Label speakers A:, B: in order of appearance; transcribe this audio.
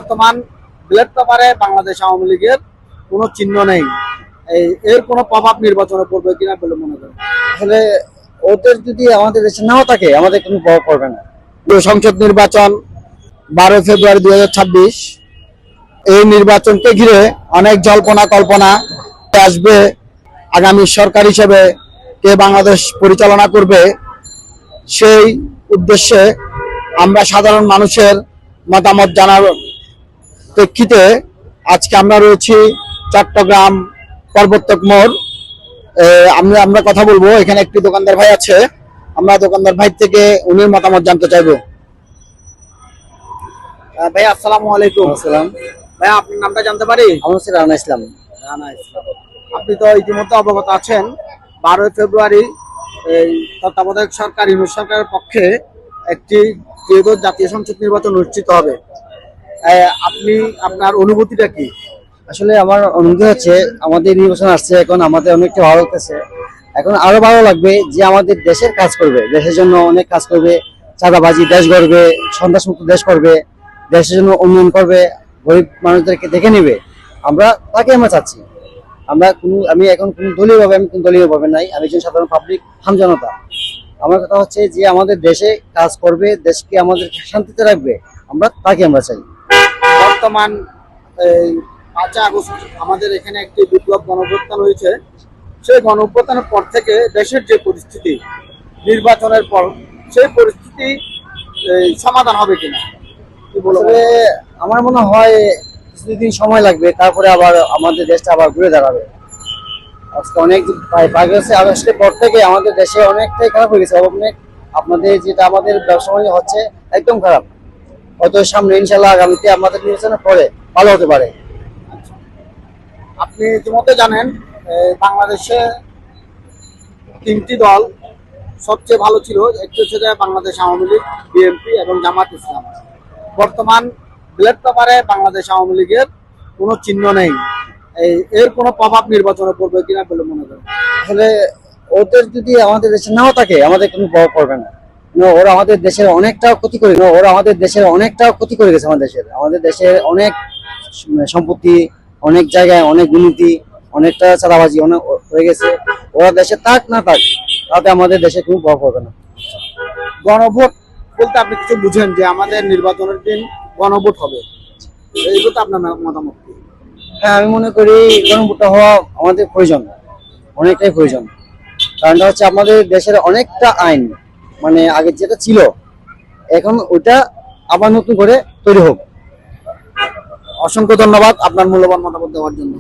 A: বর্তমান ব্যালট পেপারে বাংলাদেশ আওয়ামী লীগের কোনো চিহ্ন নেই। এর কোনো প্রভাব নির্বাচনে পড়বে কিনা বলে মনে করেন?
B: আসলে ওদের যদি আমাদের দেশে নাও থাকে আমাদের কোনো প্রভাব পড়বে না।
A: সংসদ নির্বাচন 12 ফেব্রুয়ারি 2026, এই নির্বাচনকে ঘিরে অনেক জল্পনা কল্পনা আসবে। আগামী সরকার হিসেবে কে বাংলাদেশ পরিচালনা করবে, সেই উদ্দেশ্যে আমরা সাধারণ মানুষের মতামত জানার প্রেক্ষিতে আজকে আমরা রয়েছি চট্টগ্রাম পর্বতক মোড়। আমরা কথা বলবো, এখানে একটি দোকানদার ভাই আছে, আমরা দোকানদার ভাই থেকে উনির মতামত জানতে চাইবো। ভাই আসসালামু আলাইকুম।
B: আসসালাম।
A: ভাই আপনার নামটা জানতে পারি?
B: আমার হচ্ছে রানা ইসলাম।
A: রানা ইসলাম। আপনি তো ইতিমধ্যে অবগত আছেন 12 ফেব্রুয়ারি এই তত্ত্বাবধায়ক সরকার ইউনিট সরকারের পক্ষে একটি ত্রয়োদশ জাতীয় সংসদ নির্বাচন অনুষ্ঠিত হবে। আপনি আপনার অনুভূতিটা কি?
B: আসলে আমার অনুভূতি হচ্ছে আমাদের নির্বাচন আসছে, এখন আমাদের অনেকটা ভালো লাগতেছে। এখন আরো ভালো লাগবে যে আমাদের দেশের কাজ করবে, দেশের জন্য অনেক কাজ করবে, চাঁদাবাজি দেশ গড়বে, সন্ত্রাসমুক্ত দেশ করবে, দেশের জন্য উন্নয়ন করবে, গরিব মানুষদেরকে দেখে নেবে। আমরা তাকে আমরা চাচ্ছি। আমি এখন কোন দলীয় ভাবে আমি কোন দলীয় ভাবে নাই, আমি একজন সাধারণ পাবলিক জনতা। আমার কথা হচ্ছে যে আমাদের দেশে কাজ করবে, দেশকে আমাদের শান্তিতে রাখবে, আমরা তাকে আমরা চাই।
A: বর্তমান এই 5 আগস্ট আমাদের এখানে একটি বিপ্লব গণঅভ্যুত্থান হয়েছে। সেই গণঅভ্যুত্থানের পর থেকে দেশের যে পরিস্থিতি, নির্বাচনের পর সেই পরিস্থিতি সমাধান হবে কিনা কি বলবো?
B: আসলে আমার মনে হয় কিছুদিন সময় লাগবে, তারপরে আবার আমাদের দেশটা আবার ঘুরে দাঁড়াবে। আজকে অনেক প্রায় 5 আগস্টের পর থেকে আমাদের দেশে অনেকটাই খারাপ হয়ে গেছে। অনেক আপনাদের যেটা আমাদের ব্যবসা বাণিজ্য হচ্ছে একদম খারাপ। হয়তো সামনে ইনশাল্লাহ আগামীতে আমাদের নির্বাচনের পরে ভালো হতে পারে।
A: আপনি ইতিমধ্যে জানেন বাংলাদেশে 3টি দল সবচেয়ে ভালো ছিল। একটি হচ্ছে বাংলাদেশ আওয়ামী লীগ, বিএনপি এবং জামাত ইসলাম। বর্তমান ব্যালট পেপারে বাংলাদেশ আওয়ামী লীগের কোনো চিহ্ন নেই। এর কোনো প্রভাব নির্বাচনে পড়বে কিনা বলে মনে করেন?
B: আসলে ওদের যদি আমাদের দেশে নাও থাকে আমাদের কোনো প্রভাব পড়বে না। ওরা আমাদের দেশের অনেকটা ক্ষতি করে গেছে। আমাদের দেশের অনেক সম্পত্তি, অনেক জায়গায় অনেক দুর্নীতি, অনেকটা চাঁদাবাজি অনেক হয়ে গেছে। ওরা দেশে থাক না থাক, তাতে আমাদের দেশে কোনো প্রভাব পড়বে না।
A: গণভোট বলতে আপনি কিছু বুঝেন যে আমাদের নির্বাচনের দিন গণভোট হবে, এইগুলো তো আপনার মতামত কি?
B: হ্যাঁ, আমি মনে করি গণভোটটা হওয়া আমাদের প্রয়োজন, অনেকটাই প্রয়োজন। কারণটা হচ্ছে আমাদের দেশের অনেকটা আইন মানে আগে যেটা ছিল এখন ওটা আবার নতুন করে তৈরি হোক।
A: অসংখ্য ধন্যবাদ আপনার মূল্যবান মতামত দেওয়ার জন্য।